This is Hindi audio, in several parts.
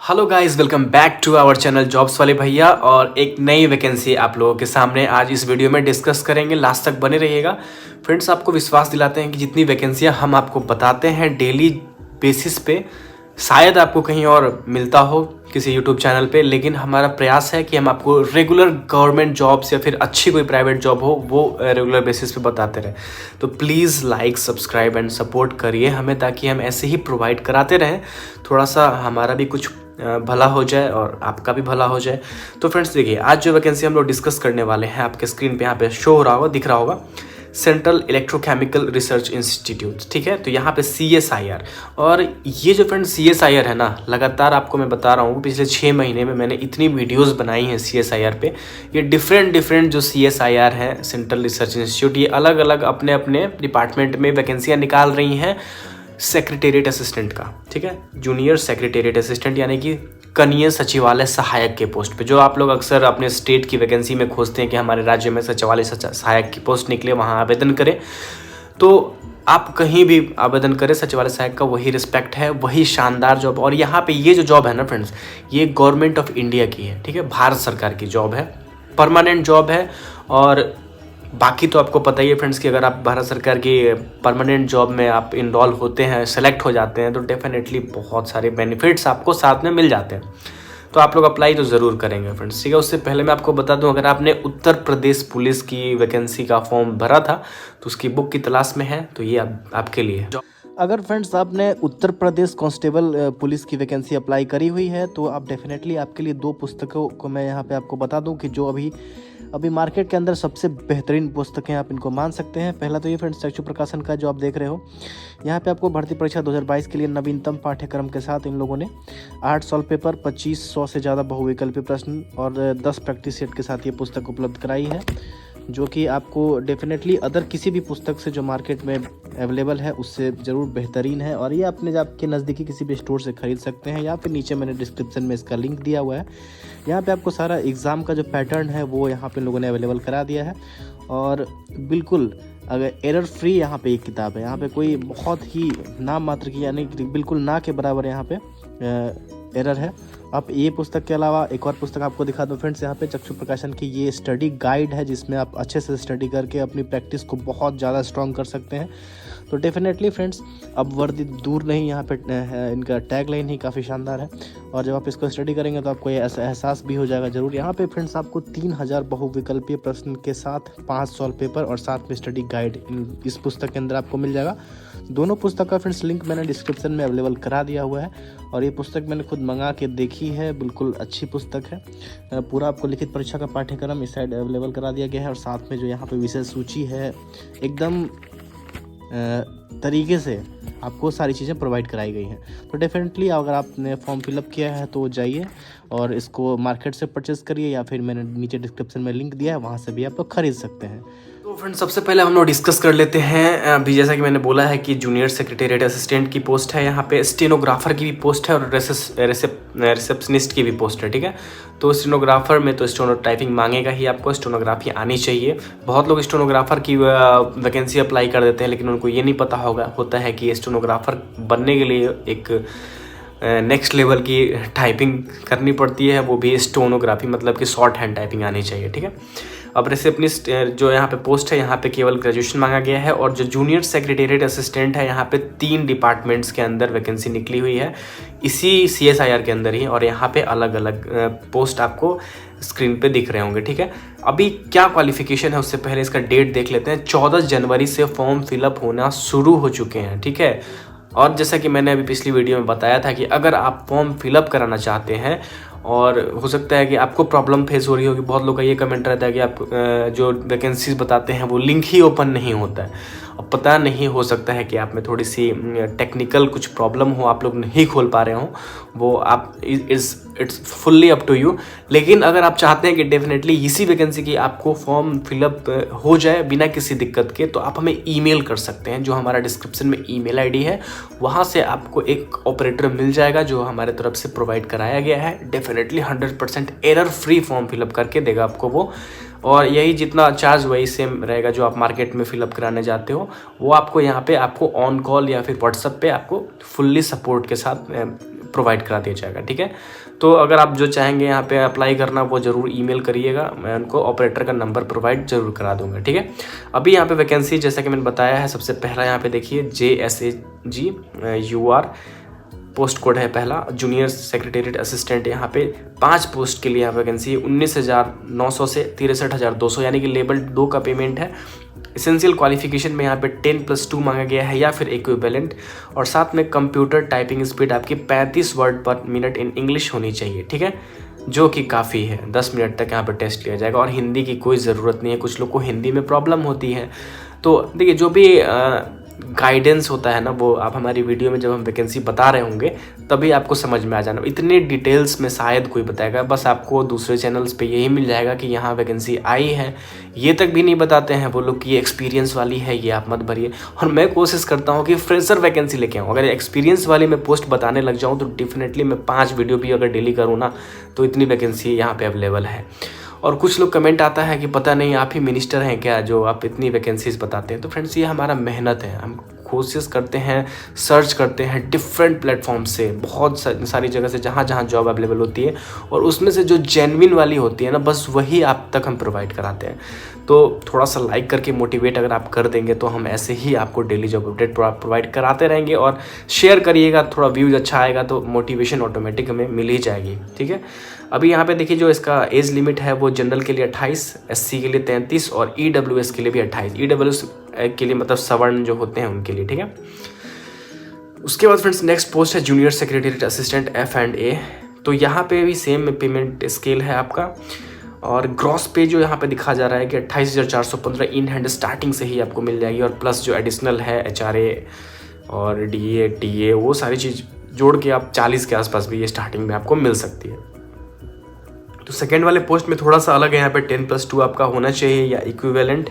Hello guys, welcome back to our channel jobs वाले भैया। और एक नई वैकेंसी आप लोगों के सामने आज इस वीडियो में डिस्कस करेंगे। लास्ट तक बने रहिएगा फ्रेंड्स। आपको विश्वास दिलाते हैं कि जितनी वैकेंसियां हम आपको बताते हैं डेली बेसिस पे, शायद आपको कहीं और मिलता हो किसी यूट्यूब चैनल पे, लेकिन हमारा प्रयास है कि हम आपको रेगुलर गवर्नमेंट जॉब्स या फिर अच्छी कोई प्राइवेट जॉब हो वो रेगुलर बेसिस पे बताते रहें। तो please like, subscribe and support करिए हमें, ताकि हम ऐसे ही प्रोवाइड कराते रहें। थोड़ा सा हमारा भी कुछ भला हो जाए और आपका भी भला हो जाए। तो फ्रेंड्स देखिए, आज जो वैकेंसी हम लोग डिस्कस करने वाले हैं, आपके स्क्रीन पे यहाँ पे शो हो रहा होगा, दिख रहा होगा, सेंट्रल इलेक्ट्रोकेमिकल रिसर्च इंस्टीट्यूट। ठीक है, तो यहाँ पे CSIR। और ये जो फ्रेंड CSIR है ना, लगातार आपको मैं बता रहा हूँ पिछले 6 महीने में मैंने इतनी वीडियोस बनाई हैं CSIR पे। ये डिफरेंट जो CSIR है, सेंट्रल रिसर्च इंस्टीट्यूट, ये अलग अलग अपने अपने डिपार्टमेंट में वैकेंसियाँ निकाल रही हैं सेक्रेटेरिएट असिस्टेंट का। ठीक है, जूनियर सेक्रेटेरिएट असिस्टेंट यानी कि कनीय सचिवालय सहायक के पोस्ट पे, जो आप लोग अक्सर अपने स्टेट की वैकेंसी में खोजते हैं कि हमारे राज्य में सचिवालय सहायक की पोस्ट निकले, वहाँ आवेदन करें। तो आप कहीं भी आवेदन करें, सचिवालय सहायक का वही रिस्पेक्ट है, वही शानदार जॉब। और यहाँ पे ये जो जॉब है ना फ्रेंड्स, ये गवर्नमेंट ऑफ इंडिया की है। ठीक है, भारत सरकार की जॉब है, परमानेंट जॉब है। और बाकी तो आपको पता ही है फ्रेंड्स कि अगर आप भारत सरकार की परमानेंट जॉब में आप इनरोल होते हैं, सेलेक्ट हो जाते हैं, तो डेफिनेटली बहुत सारे बेनिफिट्स आपको साथ में मिल जाते हैं। तो आप लोग अप्लाई तो ज़रूर करेंगे फ्रेंड्स। ठीक है, उससे पहले मैं आपको बता दूं, अगर आपने उत्तर प्रदेश पुलिस की वैकेंसी का फॉर्म भरा था तो उसकी बुक की तलाश में है, तो ये आपके लिए है। अगर फ्रेंड्स आपने उत्तर प्रदेश कांस्टेबल पुलिस की वैकेंसी अप्लाई करी हुई है तो आप डेफिनेटली आपके लिए 2 पुस्तकों को मैं यहाँ पे आपको बता दूं कि जो अभी मार्केट के अंदर सबसे बेहतरीन पुस्तकें आप इनको मान सकते हैं। पहला तो ये फ्रेंड्स चक्षु प्रकाशन का जो आप देख रहे हो, यहाँ पे आपको भर्ती परीक्षा 2022 के लिए नवीनतम पाठ्यक्रम के साथ इन लोगों ने 8 सॉल्व पेपर, 2500 से ज़्यादा बहुविकल्पी प्रश्न और 10 प्रैक्टिस सेट के साथ ये पुस्तक उपलब्ध कराई है, जो कि आपको डेफिनेटली अदर किसी भी पुस्तक से जो मार्केट में अवेलेबल है उससे ज़रूर बेहतरीन है। और ये अपने आपके नज़दीकी किसी भी स्टोर से ख़रीद सकते हैं। यहाँ पे नीचे मैंने डिस्क्रिप्शन में इसका लिंक दिया हुआ है। यहाँ पे आपको सारा एग्ज़ाम का जो पैटर्न है वो यहाँ पे लोगों ने अवेलेबल करा दिया है। और बिल्कुल अगर एरर फ्री यहाँ पे एक किताब है, यहाँ पे कोई बहुत ही नाम मात्र की यानी बिल्कुल ना के बराबर यहाँ पे एरर है। आप ये पुस्तक के अलावा एक और पुस्तक आपको दिखा दूं फ्रेंड्स, यहाँ पे चक्षु प्रकाशन की ये स्टडी गाइड है, जिसमें आप अच्छे से स्टडी करके अपनी प्रैक्टिस को बहुत ज़्यादा स्ट्रॉन्ग कर सकते हैं। तो डेफिनेटली फ्रेंड्स, अब वर्दी दूर नहीं, यहाँ पे इनका टैग लाइन ही काफ़ी शानदार है। और जब आप इसको स्टडी करेंगे तो आपको ये एहसास भी हो जाएगा ज़रूर। यहाँ पे फ्रेंड्स आपको 3000 बहुविकल्पीय प्रश्न के साथ 5 सॉल्व पेपर और साथ में स्टडी गाइड इस पुस्तक के अंदर आपको मिल जाएगा। दोनों पुस्तक का फ्रेंड्स लिंक मैंने डिस्क्रिप्शन में अवेलेबल करा दिया हुआ है। और ये पुस्तक मैंने खुद मंगा के देखी है, बिल्कुल अच्छी पुस्तक है। पूरा आपको लिखित परीक्षा का पाठ्यक्रम इस साइड अवेलेबल करा दिया गया है, और साथ में जो यहाँ पे विषय सूची है, एकदम तरीके से आपको सारी चीज़ें प्रोवाइड कराई गई हैं। तो डेफिनेटली अगर आपने फॉर्म फिलअप किया है तो जाइए और इसको मार्केट से परचेस करिए, या फिर मैंने नीचे डिस्क्रिप्शन में लिंक दिया है, वहाँ से भी आप लोग खरीद सकते हैं। तो फ्रेंड्स, सबसे पहले हम लोग डिस्कस कर लेते हैं। अभी जैसा कि मैंने बोला है कि जूनियर सेक्रेटेरिएट असिस्टेंट की पोस्ट है, यहाँ पे स्टेनोग्राफर की भी पोस्ट है और रिसेप्शनिस्ट की भी पोस्ट है। ठीक है, तो स्टेनोग्राफर में तो स्टेनो टाइपिंग मांगेगा ही, आपको स्टेनोग्राफी आनी चाहिए। बहुत लोग स्टेनोग्राफर की वैकेंसी अप्लाई कर देते हैं, लेकिन उनको ये नहीं पता होता है कि स्टेनोग्राफर बनने के लिए एक नेक्स्ट लेवल की टाइपिंग करनी पड़ती है, वो भी स्टेनोग्राफी, मतलब कि शॉर्ट हैंड टाइपिंग आनी चाहिए। ठीक है, अब रिसेप्शनिस्ट जो यहाँ पे पोस्ट है, यहाँ पे केवल ग्रेजुएशन मांगा गया है। और जो जूनियर सेक्रेटेरिएट असिस्टेंट है, यहाँ पे 3 डिपार्टमेंट्स के अंदर वैकेंसी निकली हुई है, इसी CSIR के अंदर ही। और यहाँ पे अलग अलग पोस्ट आपको स्क्रीन पे दिख रहे होंगे। ठीक है, अभी क्या क्वालिफिकेशन है उससे पहले इसका डेट देख लेते हैं। 14 जनवरी से फॉर्म फिलअप होना शुरू हो चुके हैं। ठीक है, और जैसा कि मैंने अभी पिछली वीडियो में बताया था कि अगर आप फॉर्म फिलअप कराना चाहते हैं, और हो सकता है कि आपको प्रॉब्लम फेस हो रही होगी, बहुत लोग का ये कमेंट रहता है कि आप जो वैकेंसीज बताते हैं वो लिंक ही ओपन नहीं होता है। अब पता नहीं, हो सकता है कि आप में थोड़ी सी टेक्निकल कुछ प्रॉब्लम हो, आप लोग नहीं खोल पा रहे हो, वो आप it's fully up to you. लेकिन अगर आप चाहते हैं कि डेफिनेटली इसी वैकेंसी की आपको फॉर्म फिलअप हो जाए बिना किसी दिक्कत के, तो आप हमें ईमेल कर सकते हैं, जो हमारा डिस्क्रिप्शन में ईमेल आईडी है, वहाँ से आपको एक ऑपरेटर मिल जाएगा जो हमारे तरफ से प्रोवाइड कराया गया है। Definitely 100% error free form fill up करके देगा आपको वो। और यही जितना चार्ज वही सेम रहेगा जो आप मार्केट में फिलअप कराने जाते हो, वो आपको यहाँ पे आपको ऑन कॉल या फिर व्हाट्सएप पे आपको फुल्ली सपोर्ट के साथ प्रोवाइड करा दिया जाएगा, ठीक है। तो अगर आप जो चाहेंगे यहाँ पे अप्लाई करना वो ज़रूर ईमेल करिएगा, मैं उनको ऑपरेटर का नंबर प्रोवाइड जरूर करा दूंगा, ठीक है। अभी यहाँ पे वैकेंसी जैसा कि मैंने बताया है, सबसे पहला यहाँ पे देखिए JSAG UR पोस्ट कोड है पहला, जूनियर सेक्रेटेरिएट असिस्टेंट। यहाँ पे 5 पोस्ट के लिए यहाँ वैकेंसी है, 19,900 से 63,200, यानी कि लेवल 2 का पेमेंट है। एसेंशियल क्वालिफिकेशन में यहाँ पे 10+2 मांगा गया है या फिर इक्विवेलेंट, और साथ में कंप्यूटर टाइपिंग स्पीड आपकी 35 वर्ड पर मिनट इन इंग्लिश होनी चाहिए, ठीक है, जो कि काफ़ी है। 10 मिनट तक यहाँ पे टेस्ट लिया जाएगा और हिंदी की कोई ज़रूरत नहीं है। कुछ लोग को हिंदी में प्रॉब्लम होती है, तो देखिए जो भी गाइडेंस होता है ना, वो आप हमारी वीडियो में जब हम वैकेंसी बता रहे होंगे तभी आपको समझ में आ जाना। इतने डिटेल्स में शायद कोई बताएगा, बस आपको दूसरे चैनल्स पे यही मिल जाएगा कि यहाँ वैकेंसी आई है, ये तक भी नहीं बताते हैं वो लोग कि ये एक्सपीरियंस वाली है, ये आप मत भरिए। और मैं कोशिश करता हूँ कि फ्रेशर वैकेंसी लेके आऊँ। अगर एक्सपीरियंस वाली मैं पोस्ट बताने लग जाऊँ तो डेफिनेटली मैं 5 वीडियो भी अगर डेली करूँ ना, तो इतनी वैकेंसी यहाँ पे अवेलेबल है। और कुछ लोग कमेंट आता है कि पता नहीं आप ही मिनिस्टर हैं क्या जो आप इतनी वैकेंसीज बताते हैं। तो फ्रेंड्स, ये हमारा मेहनत है, हम कोशिश करते हैं, सर्च करते हैं डिफरेंट प्लेटफॉर्म से, बहुत सारी जगह से जहाँ जहाँ जॉब अवेलेबल होती है, और उसमें से जो जेन्युइन वाली होती है ना, बस वही आप तक हम प्रोवाइड कराते हैं। तो थोड़ा सा लाइक करके मोटिवेट अगर आप कर देंगे तो हम ऐसे ही आपको डेली जॉब अपडेट प्रोवाइड कराते रहेंगे। और शेयर करिएगा, थोड़ा व्यूज अच्छा आएगा तो मोटिवेशन ऑटोमेटिक हमें मिल ही जाएगी, ठीक है। अभी यहाँ पे देखिए जो इसका एज लिमिट है वो जनरल के लिए 28, SC के लिए 33 और EWS के लिए भी 28। EWS के लिए मतलब सवर्ण जो होते हैं उनके लिए, ठीक है। उसके बाद फ्रेंड्स नेक्स्ट पोस्ट है जूनियर सेक्रेटेरिएट असिस्टेंट F&A। तो यहाँ पे भी सेम पेमेंट स्केल है आपका, और ग्रॉस पे जो यहाँ पे दिखा जा रहा है कि 28,415 इन हैंड स्टार्टिंग से ही आपको मिल जाएगी, और प्लस जो एडिशनल है HRA और DA TA वो सारी चीज़ जोड़ के आप 40 के आसपास भी ये स्टार्टिंग में आपको मिल सकती है। तो सेकेंड वाले पोस्ट में थोड़ा सा अलग है, यहाँ पे 10+2 आपका होना चाहिए या equivalent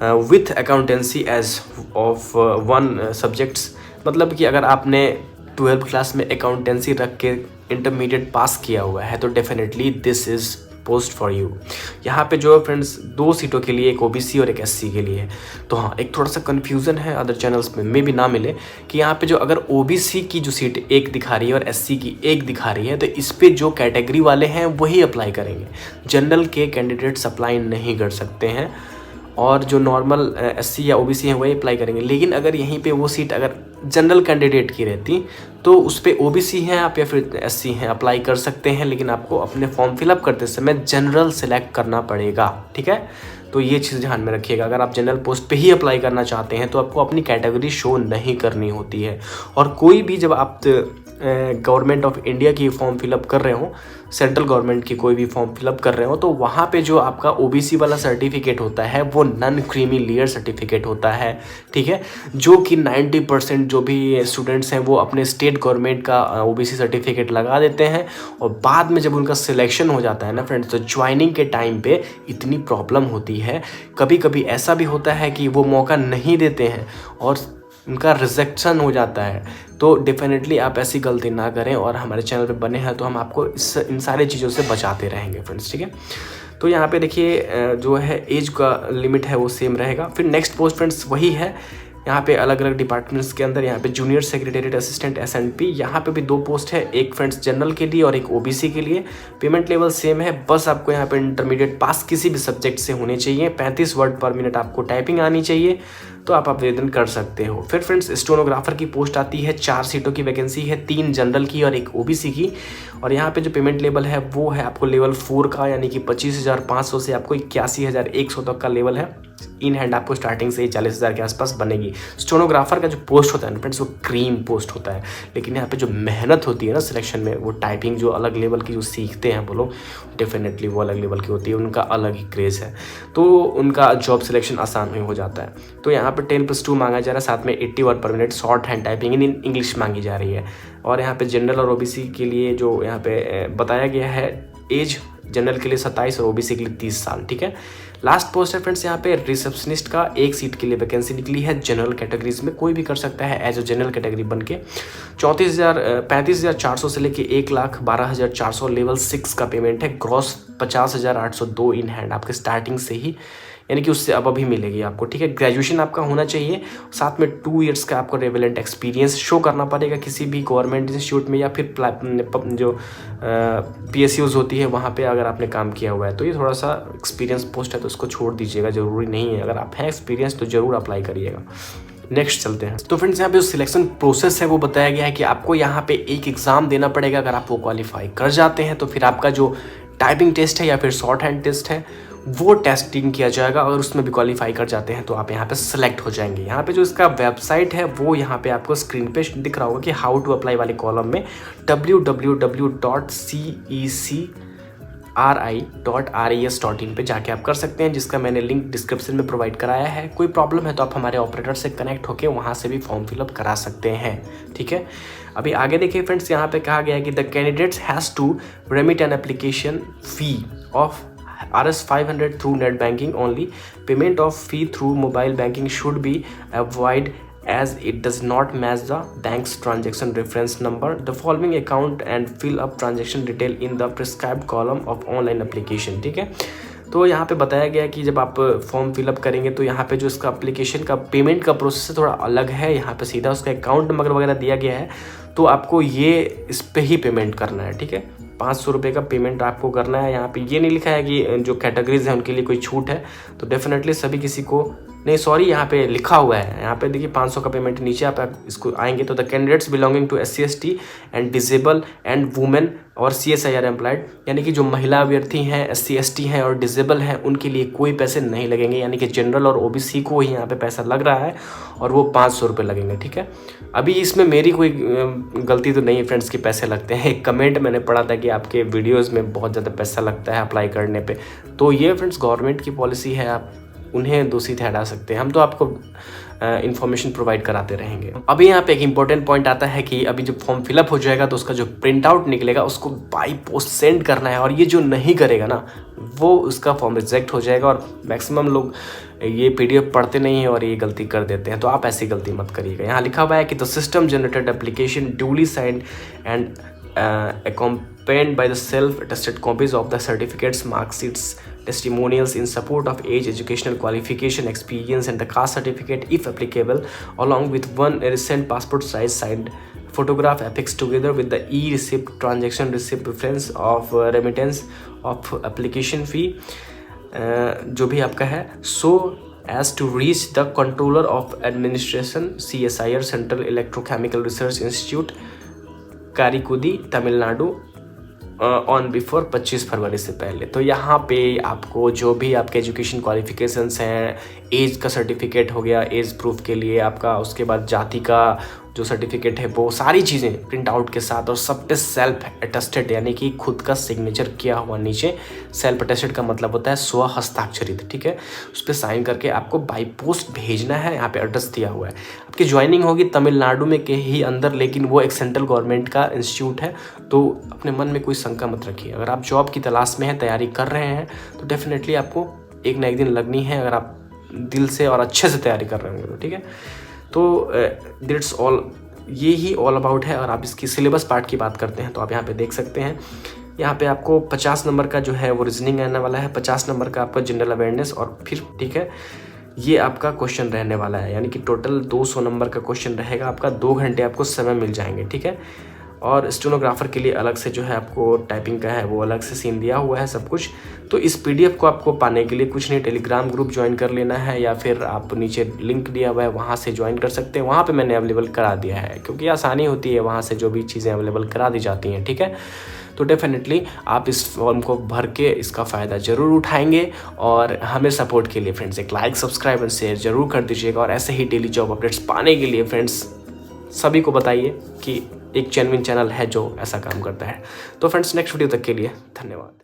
with accountancy as of 1 subjects. मतलब कि अगर आपने 12th क्लास में अकाउंटेंसी रख के इंटरमीडिएट पास किया हुआ है तो definitely this is post for you. यहाँ पे जो फ्रेंड्स 2 सीटों के लिए, एक OBC और एक SC के लिए। तो हाँ, एक थोड़ा सा कन्फ्यूज़न है, अदर चैनल्स में भी ना मिले, कि यहाँ पे जो अगर OBC की जो सीट 1 दिखा रही है और SC की 1 दिखा रही है, तो इस पे जो कैटेगरी वाले हैं वही अप्लाई करेंगे। जनरल के कैंडिडेट्स अप्लाई नहीं कर सकते हैं, और जो नॉर्मल SC या OBC हैं वही अप्लाई करेंगे। लेकिन अगर यहीं पे वो सीट अगर जनरल कैंडिडेट की रहती तो उस पर OBC हैं आप या फिर SC हैं अप्लाई कर सकते हैं, लेकिन आपको अपने फॉर्म फिलअप करते समय जनरल सेलेक्ट करना पड़ेगा, ठीक है। तो ये चीज़ ध्यान में रखिएगा, अगर आप जनरल पोस्ट पे ही अप्लाई करना चाहते हैं तो आपको अपनी कैटेगरी शो नहीं करनी होती है। और कोई भी जब आप गवर्नमेंट ऑफ इंडिया की फॉर्म फिलअप कर रहे हो, सेंट्रल गवर्नमेंट की कोई भी फॉर्म फिलअप कर रहे हो, तो वहाँ पे जो आपका OBC वाला सर्टिफिकेट होता है वो नॉन क्रीमी लेयर सर्टिफिकेट होता है, ठीक है, जो कि 90% जो भी स्टूडेंट्स हैं वो अपने स्टेट गवर्नमेंट का OBC सर्टिफिकेट लगा देते हैं, और बाद में जब उनका सिलेक्शन हो जाता है ना फ्रेंड्स, तो ज्वाइनिंग के टाइम पे इतनी प्रॉब्लम होती है। कभी कभी ऐसा भी होता है कि वो मौका नहीं देते हैं और उनका रिजेक्शन हो जाता है। तो डेफिनेटली आप ऐसी गलती ना करें, और हमारे चैनल पे बने हैं तो हम आपको इन सारी चीज़ों से बचाते रहेंगे फ्रेंड्स, ठीक है। तो यहाँ पे देखिए जो है एज का लिमिट है वो सेम रहेगा। फिर नेक्स्ट पोस्ट फ्रेंड्स वही है, यहाँ पे अलग अलग डिपार्टमेंट्स के अंदर, यहाँ पे जूनियर सेक्रेटेरिएट असिस्टेंट S&P, यहाँ पे भी 2 पोस्ट है, एक फ्रेंड्स जनरल के लिए और एक OBC के लिए। पेमेंट लेवल सेम है, बस आपको यहाँ पे इंटरमीडिएट पास किसी भी सब्जेक्ट से होने चाहिए, 35 वर्ड पर मिनट आपको टाइपिंग आनी चाहिए, तो आप आवेदन कर सकते हो। फिर फ्रेंड्स स्टेनोग्राफर की पोस्ट आती है, 4 सीटों की वैकेंसी है, 3 जनरल की और एक OBC की। और यहाँ पे जो पेमेंट लेवल है वो है आपको लेवल 4 का, यानी कि 25,500 से आपको 81,100 तक का लेवल है। इन हैंड आपको स्टार्टिंग से ही 40,000 के आसपास बनेगी। स्टेनोग्राफर का जो पोस्ट होता है ना फ्रेंड्स वो क्रीम पोस्ट होता है, लेकिन यहाँ पे जो मेहनत होती है ना सिलेक्शन में, वो टाइपिंग जो अलग लेवल की जो सीखते हैं वो लोग, डेफिनेटली वो अलग लेवल की होती है, उनका अलग ही क्रेज़ है, तो उनका जॉब सिलेक्शन आसान हो जाता है। तो यहाँ पे 10+2 मांगा जा रहा है, साथ में 80 वर्ड पर minute short hand typing in English मांगी जा रही है। और यहाँ पे जनरल और OBC के लिए जो यहाँ पे बताया गया है एज, जनरल के लिए 27 और OBC के लिए 30 साल, ठीक है। लास्ट पोस्ट है फ्रेंड्स यहाँ पे रिसेप्शनिस्ट का, 1 सीट के लिए वैकेंसी निकली है। जनरल कैटेगरीज में कोई भी कर सकता है एज ए जनरल कैटेगरी बन के। 35,400 से लेके 1,12,400 लेवल 6 का पेमेंट है। ग्रॉस 50,802 इन हैंड आपके स्टार्टिंग से ही यानी कि उससे अब अभी मिलेगी आपको, ठीक है। ग्रेजुएशन आपका होना चाहिए, साथ में 2 ईयर्स का आपको रेवेलेंट एक्सपीरियंस शो करना पड़ेगा किसी भी गवर्नमेंट इंस्टीट्यूट में या फिर जो PSUs होती है वहाँ पे अगर आपने काम किया हुआ है। तो ये थोड़ा सा एक्सपीरियंस पोस्ट है तो उसको छोड़ दीजिएगा, ज़रूरी नहीं है। अगर आप हैं एक्सपीरियंस तो ज़रूर अप्लाई करिएगा। नेक्स्ट चलते हैं। तो फ्रेंड्स यहाँ पे जो सिलेक्शन प्रोसेस है वो बताया गया है कि आपको यहाँ पे एक एग्ज़ाम देना पड़ेगा। अगर आप वो क्वालिफाई कर जाते हैं तो फिर आपका जो टाइपिंग टेस्ट है या फिर शॉर्ट हैंड टेस्ट है वो टेस्टिंग किया जाएगा। अगर उसमें भी क्वालिफाई कर जाते हैं तो आप यहाँ पे सेलेक्ट हो जाएंगे। यहाँ पे जो इसका वेबसाइट है वो यहाँ पे आपको स्क्रीन पे दिख रहा होगा कि हाउ टू अप्लाई वाले कॉलम में www.cecri.res.in पे जाके आप कर सकते हैं, जिसका मैंने लिंक डिस्क्रिप्शन में प्रोवाइड कराया है। कोई प्रॉब्लम है तो आप हमारे ऑपरेटर से कनेक्ट होकर वहाँ से भी फॉर्म फिलअप करा सकते हैं, ठीक है। अभी आगे देखिए फ्रेंड्स, यहाँ पे कहा गया है कि the candidates has to remit an application fee of Rs 500 through net banking only. Payment of fee through mobile banking should be avoided as it does not match the bank's transaction reference number. The following account and fill up transaction detail in the prescribed column of online application, ठीक है। तो यहाँ पे बताया गया कि जब आप फॉर्म फिलअप करेंगे तो यहाँ पे जो इसका एप्लीकेशन का पेमेंट का प्रोसेस थोड़ा अलग है। यहाँ पे सीधा उसका अकाउंट नंबर वगैरह दिया गया है, तो आपको ये इस पे ही पेमेंट करना है, ठीक है। 500 रुपये का पेमेंट आपको करना है। यहाँ पे ये नहीं लिखा है कि जो कैटेगरीज हैं उनके लिए कोई छूट है, तो डेफिनेटली सभी किसी को नहीं, सॉरी यहाँ पे लिखा हुआ है, यहाँ पे देखिए 500 का पेमेंट। नीचे आप इसको आएंगे तो the candidates belonging to SC/ST and disable and women और CSIR एम्प्लॉयड, यानी कि जो महिला अभ्यर्थी हैं, SC/ST हैं और डिसेबल हैं, उनके लिए कोई पैसे नहीं लगेंगे। यानी कि जनरल और OBC को ही यहाँ पे पैसा लग रहा है और वो 500 रुपये लगेंगे, ठीक है। अभी इसमें मेरी कोई गलती तो नहीं है फ्रेंड्स कि पैसे लगते हैं। एक कमेंट मैंने पढ़ा था कि आपके वीडियोज़ में बहुत ज़्यादा पैसा लगता है अप्लाई करने पर, तो ये फ्रेंड्स गवर्नमेंट की पॉलिसी है, आप उन्हें दोषी ठहरा सकते हैं। हम तो आपको इन्फॉर्मेशन प्रोवाइड कराते रहेंगे। अभी यहाँ पे एक इंपॉर्टेंट पॉइंट आता है कि अभी जब फॉर्म फिलअप हो जाएगा तो उसका जो प्रिंट आउट निकलेगा उसको बाई पोस्ट सेंड करना है, और ये जो नहीं करेगा ना वो उसका फॉर्म रिजेक्ट हो जाएगा। और मैक्सिमम लोग ये PDF पढ़ते नहीं है और ये गलती कर देते हैं, तो आप ऐसी गलती मत करिएगा। यहाँ लिखा हुआ है कि the system generated application duly signed and accompanied by the self-attested copies of the certificates, marksheets, testimonials in support of age, educational qualification, experience, and the caste certificate, if applicable, along with one recent passport size signed photograph affixed together with the e-receipt, transaction receipt, reference of remittance of application fee, जो भी आपका है, so as to reach the controller of administration, CSIR, Central Electrochemical Research Institute, Karaikudi, Tamil Nadu, on before 25 फरवरी से पहले। तो यहाँ पे आपको जो भी आपके एजुकेशन क्वालिफिकेशंस हैं, एज का सर्टिफिकेट हो गया एज प्रूफ के लिए आपका, उसके बाद जाति का जो सर्टिफिकेट है वो सारी चीज़ें प्रिंट आउट के साथ, और सब पे सेल्फ अटेस्टेड यानी कि खुद का सिग्नेचर किया हुआ। नीचे सेल्फ अटेस्टेड का मतलब होता है स्व हस्ताक्षरित, ठीक है। उस पर साइन करके आपको बाई पोस्ट भेजना है। यहाँ पे एड्रेस दिया हुआ है। आपकी ज्वाइनिंग होगी तमिलनाडु में के ही अंदर, लेकिन वो एक सेंट्रल गवर्नमेंट का इंस्टीट्यूट है, तो अपने मन में कोई शंका मत रखिए। अगर आप जॉब की तलाश में हैं, तैयारी कर रहे हैं, तो डेफिनेटली आपको एक ना एक दिन लगनी है, अगर आप दिल से और अच्छे से तैयारी कर रहे होंगे तो, ठीक है। तो दैट्स ऑल, ये ही ऑल अबाउट है। और आप इसकी सिलेबस पार्ट की बात करते हैं तो आप यहाँ पे देख सकते हैं, यहाँ पे आपको 50 नंबर का जो है वो रीजनिंग आने वाला है, 50 नंबर का आपका जनरल अवेयरनेस, और फिर ठीक है ये आपका क्वेश्चन रहने वाला है, यानी कि टोटल 200 नंबर का क्वेश्चन रहेगा आपका। 2 घंटे आपको समय मिल जाएंगे, ठीक है। और स्टेनोग्राफर के लिए अलग से जो है आपको टाइपिंग का है वो अलग से सीन दिया हुआ है सब कुछ। तो इस PDF को आपको पाने के लिए कुछ नहीं, टेलीग्राम ग्रुप ज्वाइन कर लेना है, या फिर आप नीचे लिंक दिया हुआ है वहाँ से ज्वाइन कर सकते हैं। वहाँ पे मैंने अवेलेबल करा दिया है, क्योंकि आसानी होती है वहाँ से जो भी चीज़ें अवेलेबल करा दी जाती हैं, ठीक है। तो डेफिनेटली आप इस फॉर्म को भर के इसका फ़ायदा ज़रूर उठाएंगे। और हमें सपोर्ट के लिए फ्रेंड्स एक लाइक, सब्सक्राइब एंड शेयर ज़रूर कर दीजिएगा। और ऐसे ही डेली जॉब अपडेट्स पाने के लिए फ्रेंड्स सभी को बताइए कि एक जेन्युइन चैनल है जो ऐसा काम करता है। तो फ्रेंड्स नेक्स्ट वीडियो तक के लिए धन्यवाद।